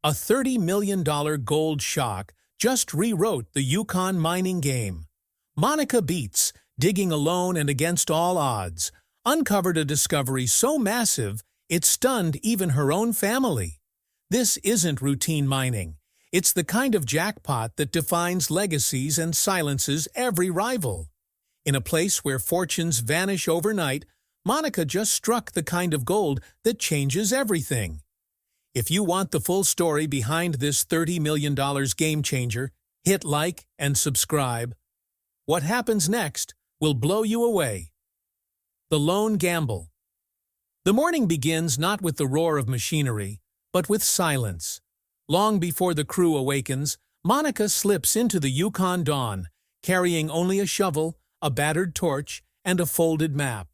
A $30 million gold shock just rewrote the Yukon mining game. Monica Beets, digging alone and against all odds, uncovered a discovery so massive it stunned even her own family. This isn't routine mining. It's the kind of jackpot that defines legacies and silences every rival. In a place where fortunes vanish overnight, Monica just struck the kind of gold that changes everything. If you want the full story behind this $30 million game changer, hit like and subscribe. What happens next will blow you away. The Lone Gamble. The morning begins not with the roar of machinery, but with silence. Long before the crew awakens, Monica slips into the Yukon dawn, carrying only a shovel, a battered torch, and a folded map,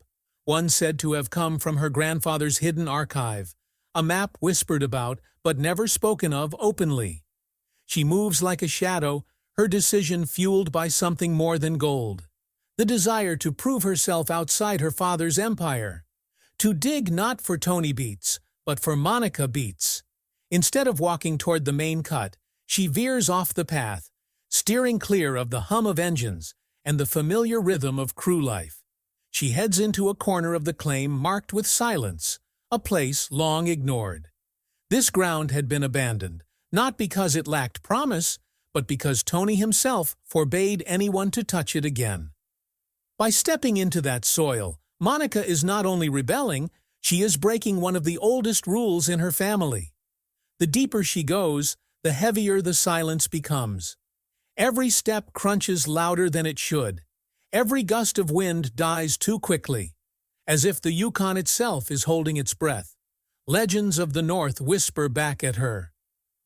one said to have come from her grandfather's hidden archive, a map whispered about but never spoken of openly. She moves like a shadow, her decision fueled by something more than gold, the desire to prove herself outside her father's empire, to dig not for Tony Beets, but for Monica Beets. Instead of walking toward the main cut, she veers off the path, steering clear of the hum of engines and the familiar rhythm of crew life. She heads into a corner of the claim marked with silence, a place long ignored. This ground had been abandoned, not because it lacked promise, but because Tony himself forbade anyone to touch it again. By stepping into that soil, Monica is not only rebelling, she is breaking one of the oldest rules in her family. The deeper she goes, the heavier the silence becomes. Every step crunches louder than it should. Every gust of wind dies too quickly, as if the Yukon itself is holding its breath. Legends of the North whisper back at her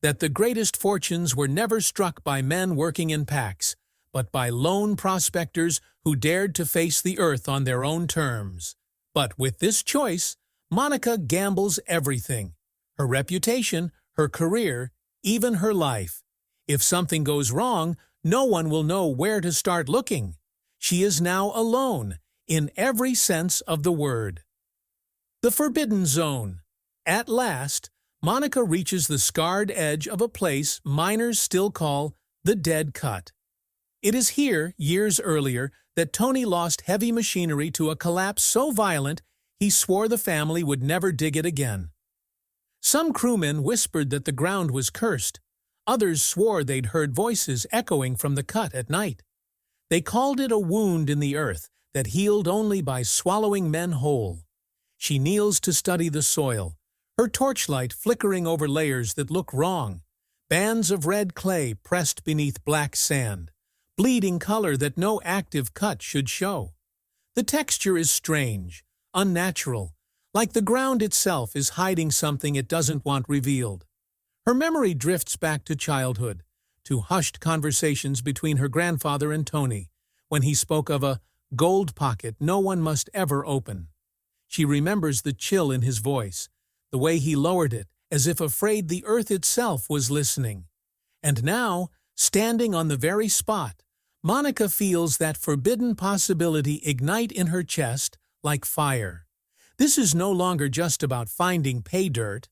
that the greatest fortunes were never struck by men working in packs, but by lone prospectors who dared to face the earth on their own terms. But with this choice, Monica gambles everything: her reputation, her career, even her life. If something goes wrong, no one will know where to start looking. She is now alone, in every sense of the word. The Forbidden Zone. At last, Monica reaches the scarred edge of a place miners still call the Dead Cut. It is here, years earlier, that Tony lost heavy machinery to a collapse so violent he swore the family would never dig it again. Some crewmen whispered that the ground was cursed. Others swore they'd heard voices echoing from the cut at night. They called it a wound in the earth that healed only by swallowing men whole. She kneels to study the soil, her torchlight flickering over layers that look wrong, bands of red clay pressed beneath black sand, bleeding color that no active cut should show. The texture is strange, unnatural, like the ground itself is hiding something it doesn't want revealed. Her memory drifts back to childhood, to hushed conversations between her grandfather and Tony, when he spoke of a gold pocket no one must ever open. She remembers the chill in his voice, the way he lowered it, as if afraid the earth itself was listening. And now, standing on the very spot, Monica feels that forbidden possibility ignite in her chest like fire. This is no longer just about finding pay dirt.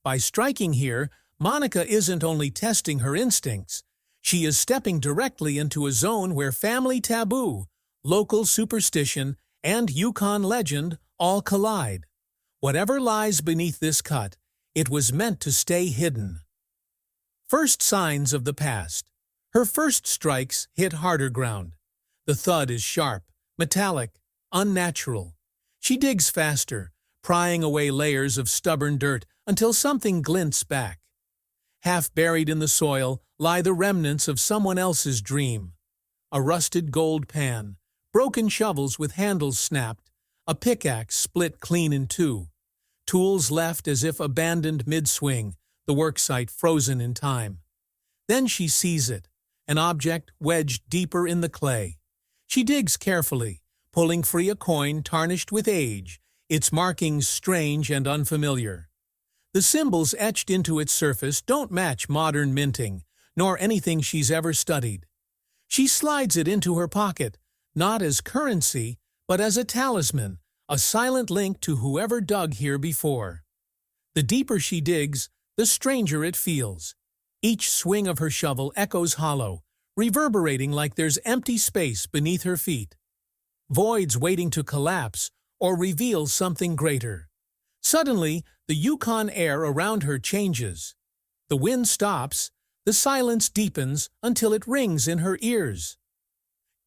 By striking here, Monica isn't only testing her instincts. She is stepping directly into a zone where family taboo, local superstition, and Yukon legend all collide. Whatever lies beneath this cut, it was meant to stay hidden. First signs of the past. Her first strikes hit harder ground. The thud is sharp, metallic, unnatural. She digs faster, prying away layers of stubborn dirt until something glints back. Half buried in the soil lie the remnants of someone else's dream. A rusted gold pan, broken shovels with handles snapped, a pickaxe split clean in two, tools left as if abandoned mid-swing, the worksite frozen in time. Then she sees it, an object wedged deeper in the clay. She digs carefully, pulling free a coin tarnished with age, its markings strange and unfamiliar. The symbols etched into its surface don't match modern minting, nor anything she's ever studied. She slides it into her pocket, not as currency, but as a talisman, a silent link to whoever dug here before. The deeper she digs, the stranger it feels. Each swing of her shovel echoes hollow, reverberating like there's empty space beneath her feet. Voids waiting to collapse or reveal something greater. Suddenly, the Yukon air around her changes. The wind stops, the silence deepens until it rings in her ears.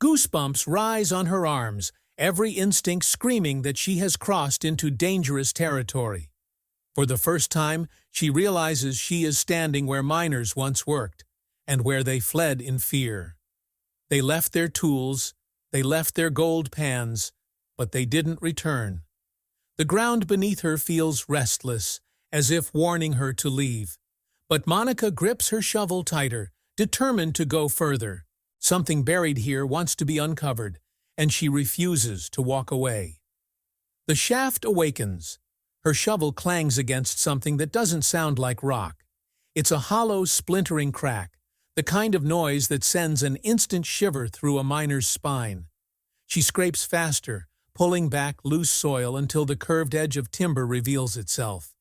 Goosebumps rise on her arms, every instinct screaming that she has crossed into dangerous territory. For the first time, she realizes she is standing where miners once worked, and where they fled in fear. They left their tools, they left their gold pans, but they didn't return. The ground beneath her feels restless, as if warning her to leave. But Monica grips her shovel tighter, determined to go further. Something buried here wants to be uncovered, and she refuses to walk away. The shaft awakens. Her shovel clangs against something that doesn't sound like rock. It's a hollow, splintering crack, the kind of noise that sends an instant shiver through a miner's spine. She scrapes faster, pulling back loose soil until the curved edge of timber reveals itself.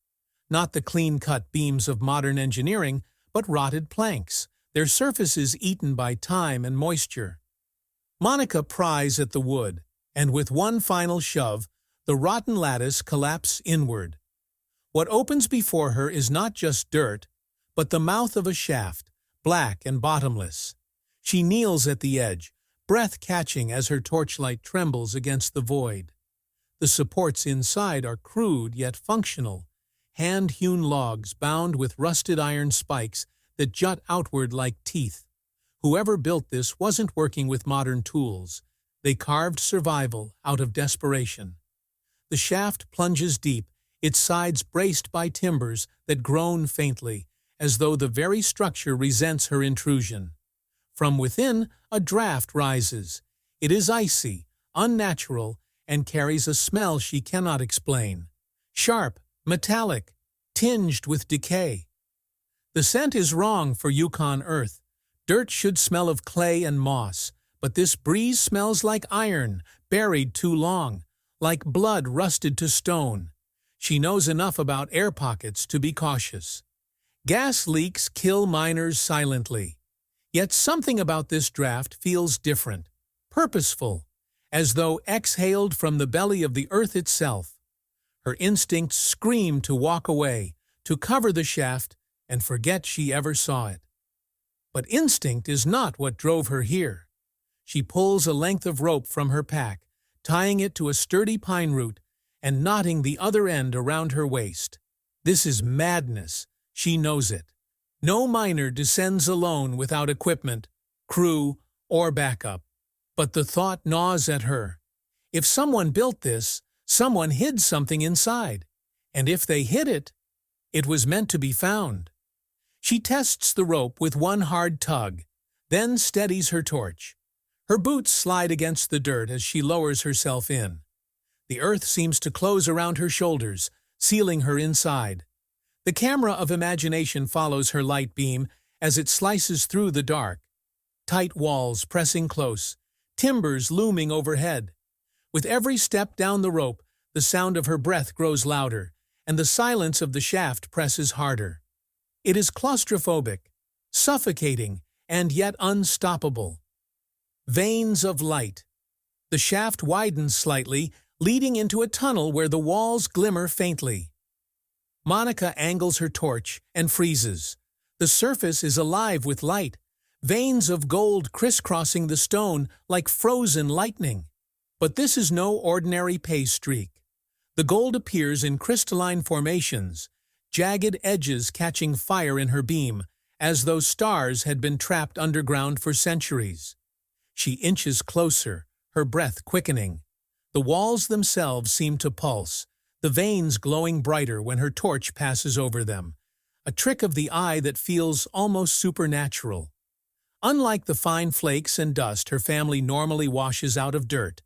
Not the clean-cut beams of modern engineering, but rotted planks, their surfaces eaten by time and moisture. Monica pries at the wood, and with one final shove, the rotten lattice collapses inward. What opens before her is not just dirt, but the mouth of a shaft, black and bottomless. She kneels at the edge, breath catching as her torchlight trembles against the void. The supports inside are crude yet functional, hand-hewn logs bound with rusted iron spikes that jut outward like teeth. Whoever built this wasn't working with modern tools. They carved survival out of desperation. The shaft plunges deep, its sides braced by timbers that groan faintly, as though the very structure resents her intrusion. From within, a draft rises. It is icy, unnatural, and carries a smell she cannot explain. Sharp, metallic, tinged with decay. The scent is wrong for Yukon earth. Dirt should smell of clay and moss, but this breeze smells like iron, buried too long, like blood rusted to stone. She knows enough about air pockets to be cautious. Gas leaks kill miners silently. Yet something about this draft feels different, purposeful, as though exhaled from the belly of the earth itself. Her instincts scream to walk away, to cover the shaft, and forget she ever saw it. But instinct is not what drove her here. She pulls a length of rope from her pack, tying it to a sturdy pine root and knotting the other end around her waist. This is madness. She knows it. No miner descends alone without equipment, crew, or backup. But the thought gnaws at her. If someone built this, someone hid something inside. And if they hid it, it was meant to be found. She tests the rope with one hard tug, then steadies her torch. Her boots slide against the dirt as she lowers herself in. The earth seems to close around her shoulders, sealing her inside. The camera of imagination follows her light beam as it slices through the dark. Tight walls pressing close, timbers looming overhead. With every step down the rope, the sound of her breath grows louder, and the silence of the shaft presses harder. It is claustrophobic, suffocating, and yet unstoppable. Veins of light. The shaft widens slightly, leading into a tunnel where the walls glimmer faintly. Monica angles her torch and freezes. The surface is alive with light, veins of gold crisscrossing the stone like frozen lightning. But this is no ordinary pay streak. The gold appears in crystalline formations, jagged edges catching fire in her beam, as though stars had been trapped underground for centuries. She inches closer, her breath quickening. The walls themselves seem to pulse, the veins glowing brighter when her torch passes over them, a trick of the eye that feels almost supernatural. Unlike the fine flakes and dust her family normally washes out of dirt,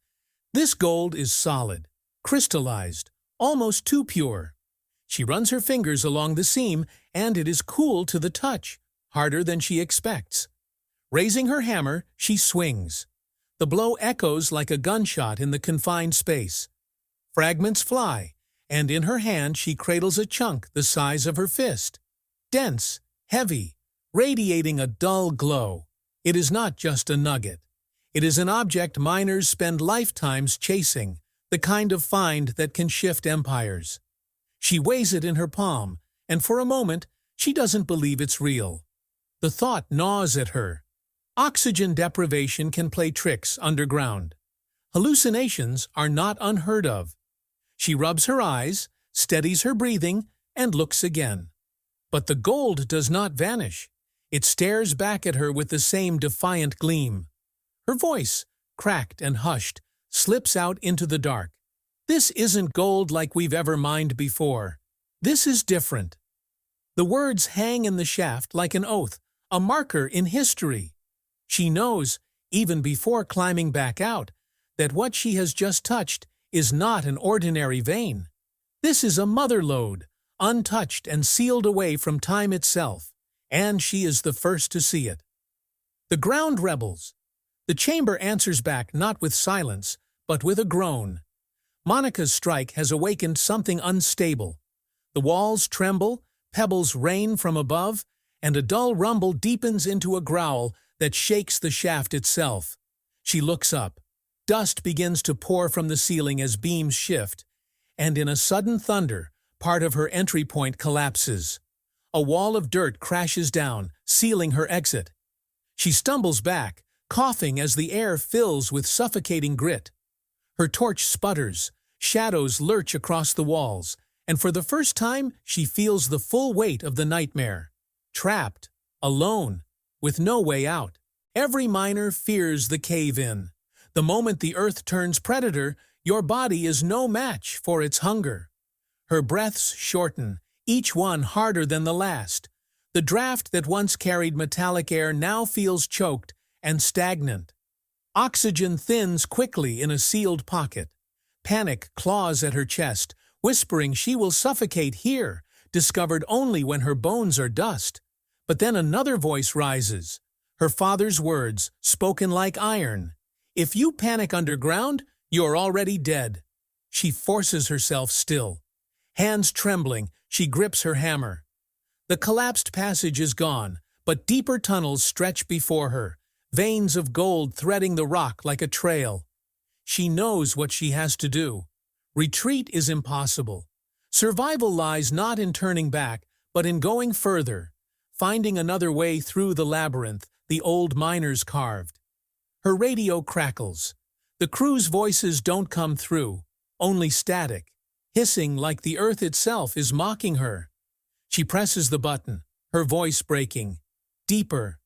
this gold is solid, crystallized, almost too pure. She runs her fingers along the seam, and it is cool to the touch, harder than she expects. Raising her hammer, she swings. The blow echoes like a gunshot in the confined space. Fragments fly, and in her hand she cradles a chunk the size of her fist. Dense, heavy, radiating a dull glow. It is not just a nugget. It is an object miners spend lifetimes chasing, the kind of find that can shift empires. She weighs it in her palm, and for a moment, she doesn't believe it's real. The thought gnaws at her. Oxygen deprivation can play tricks underground. Hallucinations are not unheard of. She rubs her eyes, steadies her breathing, and looks again. But the gold does not vanish. It stares back at her with the same defiant gleam. Her voice, cracked and hushed, slips out into the dark. This isn't gold like we've ever mined before. This is different. The words hang in the shaft like an oath, a marker in history. She knows, even before climbing back out, that what she has just touched is not an ordinary vein. This is a mother lode, untouched and sealed away from time itself, and she is the first to see it. The ground rebels. The chamber answers back not with silence, but with a groan. Monica's strike has awakened something unstable. The walls tremble, pebbles rain from above, and a dull rumble deepens into a growl that shakes the shaft itself. She looks up. Dust begins to pour from the ceiling as beams shift, and in a sudden thunder, part of her entry point collapses. A wall of dirt crashes down, sealing her exit. She stumbles back, coughing as the air fills with suffocating grit. Her torch sputters, shadows lurch across the walls, and for the first time she feels the full weight of the nightmare. Trapped, alone, with no way out. Every miner fears the cave-in. The moment the earth turns predator, your body is no match for its hunger. Her breaths shorten, each one harder than the last. The draft that once carried metallic air now feels choked and stagnant. Oxygen thins quickly in a sealed pocket. Panic claws at her chest, whispering she will suffocate here, discovered only when her bones are dust. But then another voice rises, her father's words, spoken like iron. If you panic underground, you're already dead. She forces herself still. Hands trembling, she grips her hammer. The collapsed passage is gone, but deeper tunnels stretch before her, veins of gold threading the rock like a trail. She knows what she has to do. Retreat is impossible. Survival lies not in turning back, but in going further, finding another way through the labyrinth the old miners carved. Her radio crackles. The crew's voices don't come through, only static, hissing like the earth itself is mocking her. She presses the button, her voice breaking. Deeper.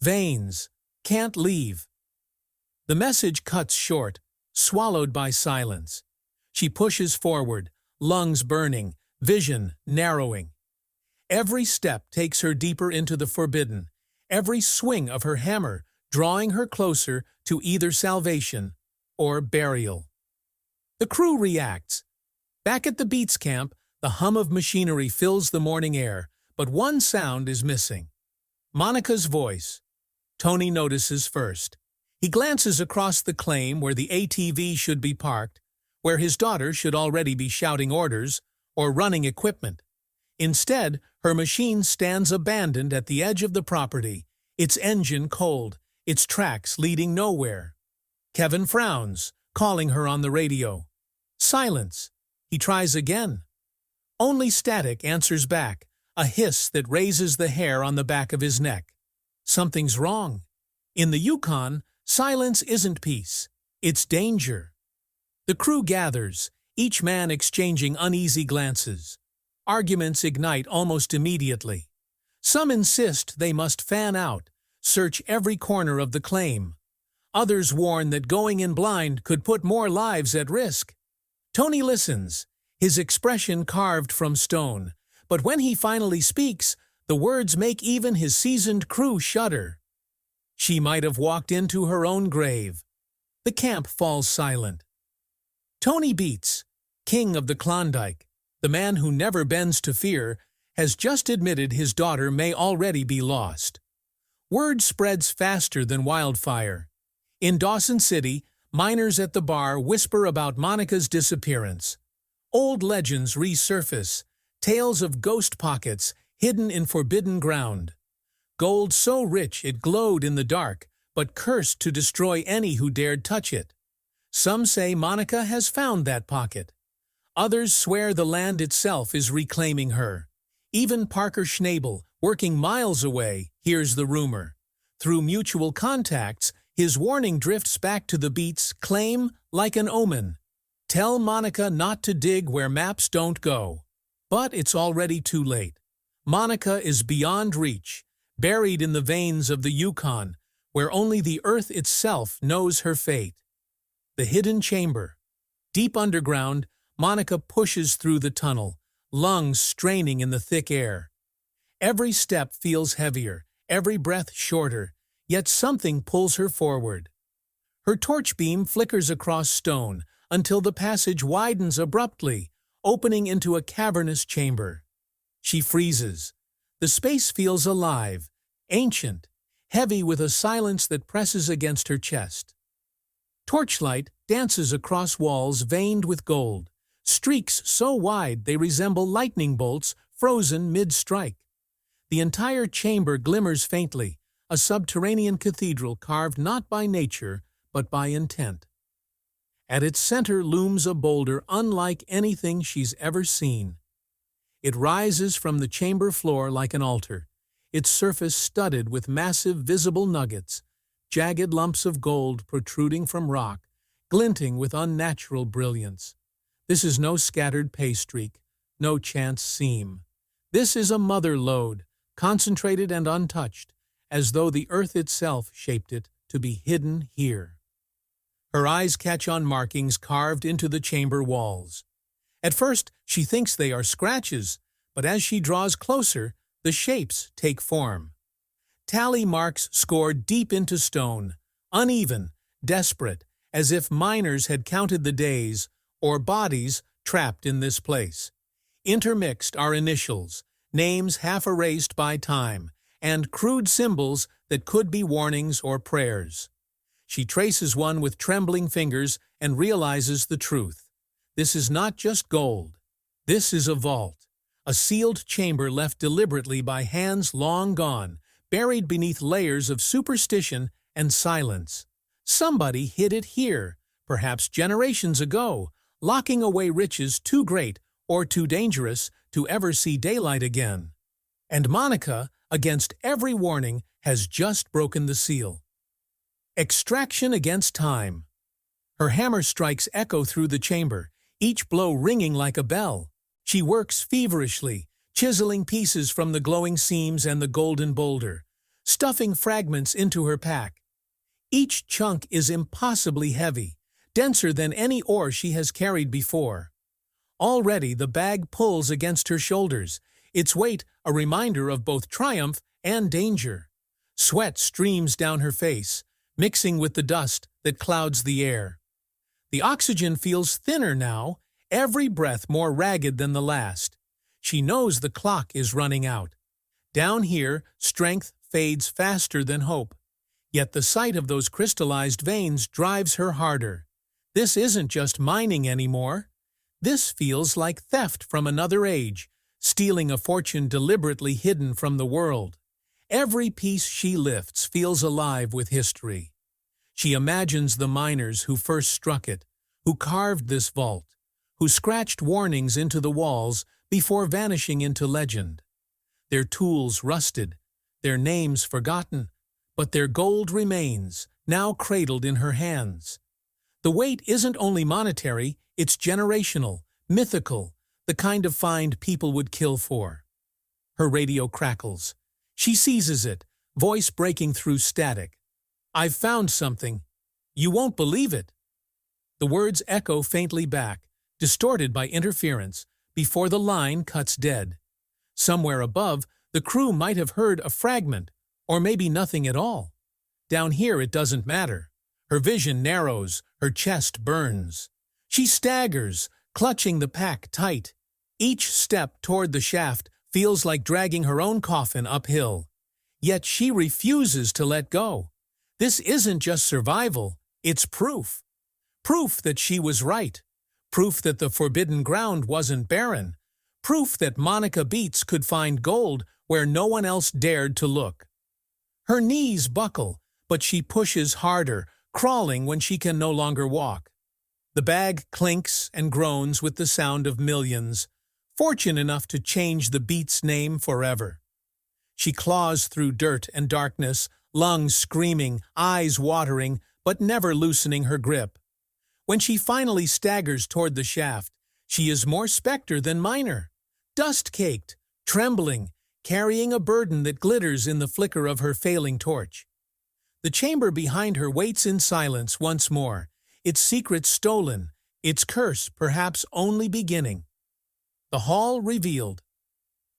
Veins. Can't leave. The message cuts short, swallowed by silence. She pushes forward, lungs burning, vision narrowing. Every step takes her deeper into the forbidden, every swing of her hammer drawing her closer to either salvation or burial. The crew reacts. Back at the Beets camp, the hum of machinery fills the morning air, but one sound is missing. Monica's voice. Tony notices first. He glances across the claim where the ATV should be parked, where his daughter should already be shouting orders or running equipment. Instead, her machine stands abandoned at the edge of the property, its engine cold, its tracks leading nowhere. Kevin frowns, calling her on the radio. Silence. He tries again. Only static answers back, a hiss that raises the hair on the back of his neck. Something's wrong. In the Yukon, silence isn't peace. It's danger. The crew gathers, each man exchanging uneasy glances. Arguments ignite almost immediately. Some insist they must fan out, search every corner of the claim. Others warn that going in blind could put more lives at risk. Tony listens, his expression carved from stone, but when he finally speaks, the words make even his seasoned crew shudder. She might have walked into her own grave. The camp falls silent. Tony Beets, king of the Klondike, the man who never bends to fear, has just admitted his daughter may already be lost. Word spreads faster than wildfire. In Dawson City, miners at the bar whisper about Monica's disappearance. Old legends resurface, tales of ghost pockets hidden in forbidden ground. Gold so rich it glowed in the dark, but cursed to destroy any who dared touch it. Some say Monica has found that pocket. Others swear the land itself is reclaiming her. Even Parker Schnabel, working miles away, hears the rumor. Through mutual contacts, his warning drifts back to the Beets' claim like an omen. Tell Monica not to dig where maps don't go. But it's already too late. Monica is beyond reach, buried in the veins of the Yukon, where only the earth itself knows her fate. The hidden chamber. Deep underground, Monica pushes through the tunnel, lungs straining in the thick air. Every step feels heavier, every breath shorter, yet something pulls her forward. Her torch beam flickers across stone until the passage widens abruptly, opening into a cavernous chamber. She freezes. The space feels alive, ancient, heavy with a silence that presses against her chest. Torchlight dances across walls veined with gold, streaks so wide they resemble lightning bolts frozen mid-strike. The entire chamber glimmers faintly, a subterranean cathedral carved not by nature, but by intent. At its center looms a boulder unlike anything she's ever seen. It rises from the chamber floor like an altar, its surface studded with massive visible nuggets, jagged lumps of gold protruding from rock, glinting with unnatural brilliance. This is no scattered pay streak, no chance seam. This is a mother lode, concentrated and untouched, as though the earth itself shaped it to be hidden here. Her eyes catch on markings carved into the chamber walls. At first, she thinks they are scratches, but as she draws closer, the shapes take form. Tally marks scored deep into stone, uneven, desperate, as if miners had counted the days or bodies trapped in this place. Intermixed are initials, names half erased by time, and crude symbols that could be warnings or prayers. She traces one with trembling fingers and realizes the truth. This is not just gold. This is a vault, a sealed chamber left deliberately by hands long gone, buried beneath layers of superstition and silence. Somebody hid it here, perhaps generations ago, locking away riches too great or too dangerous to ever see daylight again. And Monica, against every warning, has just broken the seal. Extraction against time. Her hammer strikes echo through the chamber, each blow ringing like a bell. She works feverishly, chiseling pieces from the glowing seams and the golden boulder, stuffing fragments into her pack. Each chunk is impossibly heavy, denser than any ore she has carried before. Already the bag pulls against her shoulders, its weight a reminder of both triumph and danger. Sweat streams down her face, mixing with the dust that clouds the air. The oxygen feels thinner now, every breath more ragged than the last. She knows the clock is running out. Down here, strength fades faster than hope. Yet the sight of those crystallized veins drives her harder. This isn't just mining anymore. This feels like theft from another age, stealing a fortune deliberately hidden from the world. Every piece she lifts feels alive with history. She imagines the miners who first struck it, who carved this vault, who scratched warnings into the walls before vanishing into legend. Their tools rusted, their names forgotten, but their gold remains, now cradled in her hands. The weight isn't only monetary, it's generational, mythical, the kind of find people would kill for. Her radio crackles. She seizes it, voice breaking through static. "I've found something. You won't believe it." The words echo faintly back, distorted by interference, before the line cuts dead. Somewhere above, the crew might have heard a fragment, or maybe nothing at all. Down here it doesn't matter. Her vision narrows, her chest burns. She staggers, clutching the pack tight. Each step toward the shaft feels like dragging her own coffin uphill. Yet she refuses to let go. This isn't just survival, it's proof. Proof that she was right. Proof that the forbidden ground wasn't barren. Proof that Monica Beets could find gold where no one else dared to look. Her knees buckle, but she pushes harder, crawling when she can no longer walk. The bag clinks and groans with the sound of millions, fortune enough to change the Beets' name forever. She claws through dirt and darkness, lungs screaming, eyes watering, but never loosening her grip. When she finally staggers toward the shaft, she is more specter than miner, dust-caked, trembling, carrying a burden that glitters in the flicker of her failing torch. The chamber behind her waits in silence once more, its secret stolen, its curse perhaps only beginning. The hall revealed.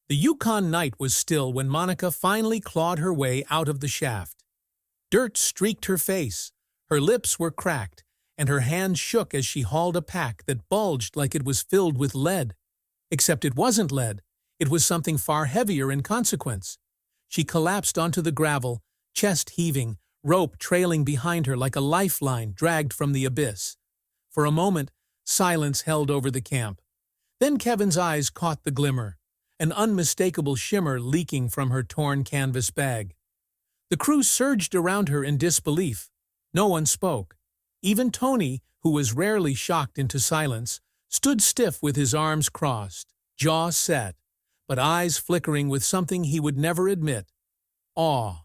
The Yukon night was still when Monica finally clawed her way out of the shaft. Dirt streaked her face, her lips were cracked, and her hands shook as she hauled a pack that bulged like it was filled with lead. Except it wasn't lead, it was something far heavier in consequence. She collapsed onto the gravel, chest heaving, rope trailing behind her like a lifeline dragged from the abyss. For a moment, silence held over the camp. Then Kevin's eyes caught the glimmer, an unmistakable shimmer leaking from her torn canvas bag. The crew surged around her in disbelief. No one spoke. Even Tony, who was rarely shocked into silence, stood stiff with his arms crossed, jaw set, but eyes flickering with something he would never admit: awe.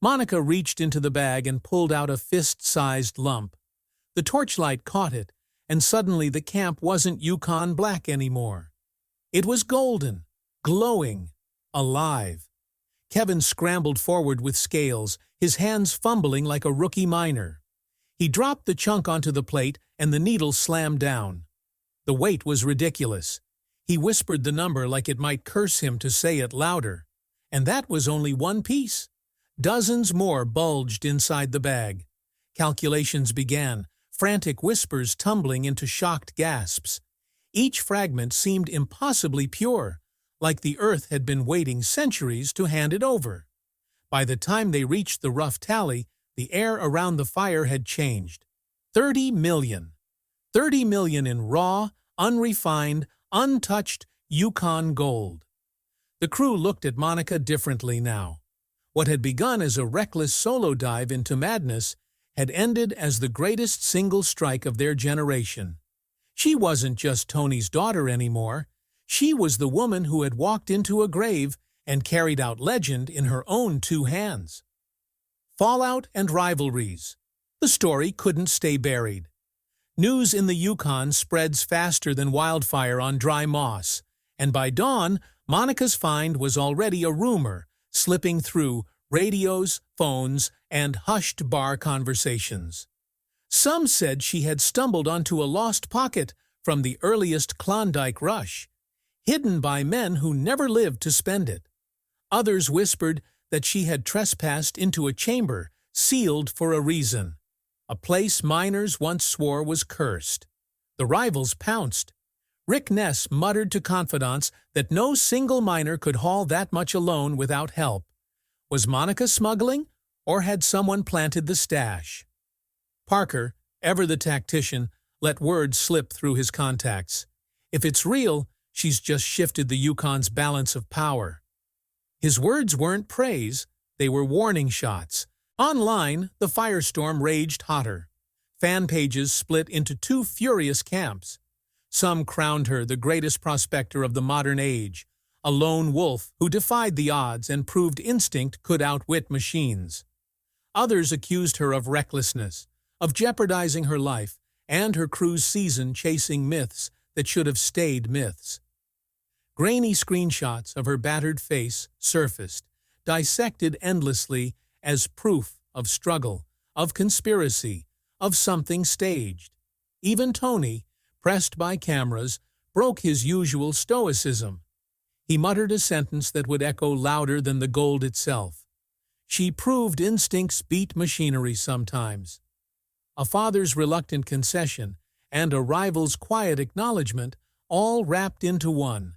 Monica reached into the bag and pulled out a fist-sized lump. The torchlight caught it, and suddenly the camp wasn't Yukon black anymore. It was golden, glowing, alive. Kevin scrambled forward with scales, his hands fumbling like a rookie miner. He dropped the chunk onto the plate, and the needle slammed down. The weight was ridiculous. He whispered the number like it might curse him to say it louder. And that was only one piece. Dozens more bulged inside the bag. Calculations began, frantic whispers tumbling into shocked gasps. Each fragment seemed impossibly pure, like the earth had been waiting centuries to hand it over. By the time they reached the rough tally, the air around the fire had changed. 30 million. 30 million in raw, unrefined, untouched Yukon gold. The crew looked at Monica differently now. What had begun as a reckless solo dive into madness had ended as the greatest single strike of their generation. She wasn't just Tony's daughter anymore. She was the woman who had walked into a grave and carried out legend in her own two hands. Fallout and rivalries. The story couldn't stay buried. News in the Yukon spreads faster than wildfire on dry moss, and by dawn, Monica's find was already a rumor, slipping through radios, phones, and hushed bar conversations. Some said she had stumbled onto a lost pocket from the earliest Klondike rush, hidden by men who never lived to spend it. Others whispered that she had trespassed into a chamber sealed for a reason, a place miners once swore was cursed. The rivals pounced. Rick Ness muttered to confidants that no single miner could haul that much alone without help. Was Monica smuggling, or had someone planted the stash? Parker, ever the tactician, let words slip through his contacts. If it's real, she's just shifted the Yukon's balance of power. His words weren't praise, they were warning shots. Online, the firestorm raged hotter. Fan pages split into two furious camps. Some crowned her the greatest prospector of the modern age, a lone wolf who defied the odds and proved instinct could outwit machines. Others accused her of recklessness, of jeopardizing her life and her crew's season chasing myths that should have stayed myths. Grainy screenshots of her battered face surfaced, dissected endlessly as proof of struggle, of conspiracy, of something staged. Even Tony, pressed by cameras, broke his usual stoicism. He muttered a sentence that would echo louder than the gold itself. She proved instincts beat machinery sometimes. A father's reluctant concession and a rival's quiet acknowledgement, all wrapped into one.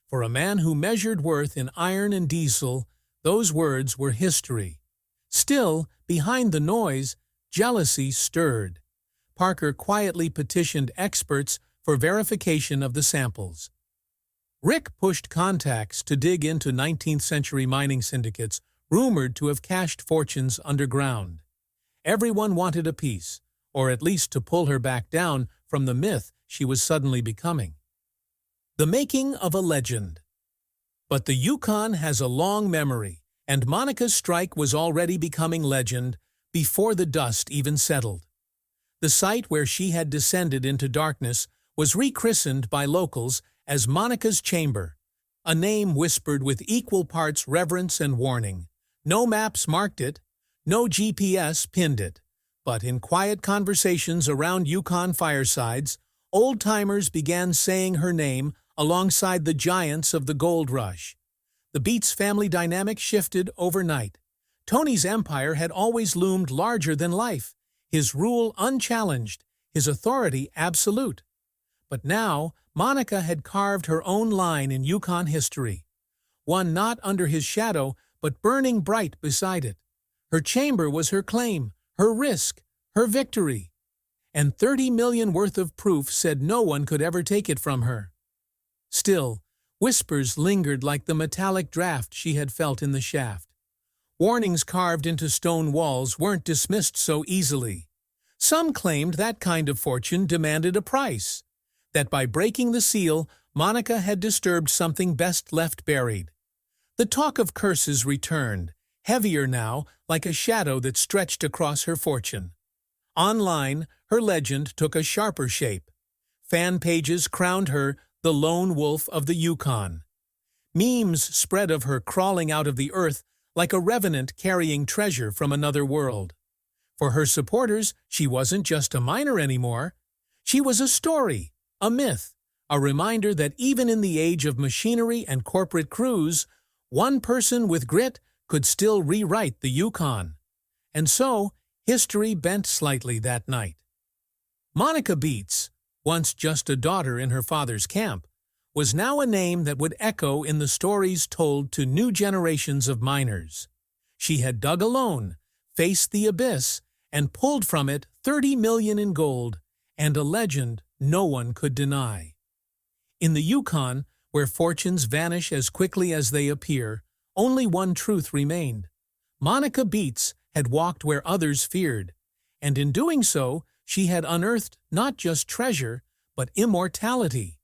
For a man who measured worth in iron and diesel, those words were history. Still, behind the noise, jealousy stirred. Parker quietly petitioned experts for verification of the samples. Rick pushed contacts to dig into 19th-century mining syndicates rumored to have cached fortunes underground. Everyone wanted a piece, or at least to pull her back down from the myth she was suddenly becoming. The making of a legend. But the Yukon has a long memory, and Monica's strike was already becoming legend before the dust even settled. The site where she had descended into darkness was rechristened by locals as Monica's Chamber, a name whispered with equal parts reverence and warning. No maps marked it, no GPS pinned it, but in quiet conversations around Yukon firesides, old-timers began saying her name alongside the giants of the gold rush. The Beets family dynamic shifted overnight. Tony's empire had always loomed larger than life, his rule unchallenged, his authority absolute. But now, Monica had carved her own line in Yukon history, one not under his shadow, but burning bright beside it. Her chamber was her claim, her risk, her victory. And 30 million worth of proof said no one could ever take it from her. Still, whispers lingered like the metallic draft she had felt in the shaft. Warnings carved into stone walls weren't dismissed so easily. Some claimed that kind of fortune demanded a price, that by breaking the seal, Monica had disturbed something best left buried. The talk of curses returned, heavier now, like a shadow that stretched across her fortune. Online, her legend took a sharper shape. Fan pages crowned her the lone wolf of the Yukon. Memes spread of her crawling out of the earth like a revenant carrying treasure from another world. For her supporters, she wasn't just a miner anymore. She was a story, a myth, a reminder that even in the age of machinery and corporate crews, one person with grit could still rewrite the Yukon. And so, history bent slightly that night. Monica Beets, once just a daughter in her father's camp, was now a name that would echo in the stories told to new generations of miners. She had dug alone, faced the abyss, and pulled from it 30 million in gold, and a legend no one could deny. In the Yukon, where fortunes vanish as quickly as they appear, only one truth remained. Monica Beets had walked where others feared, and in doing so, she had unearthed not just treasure, but immortality.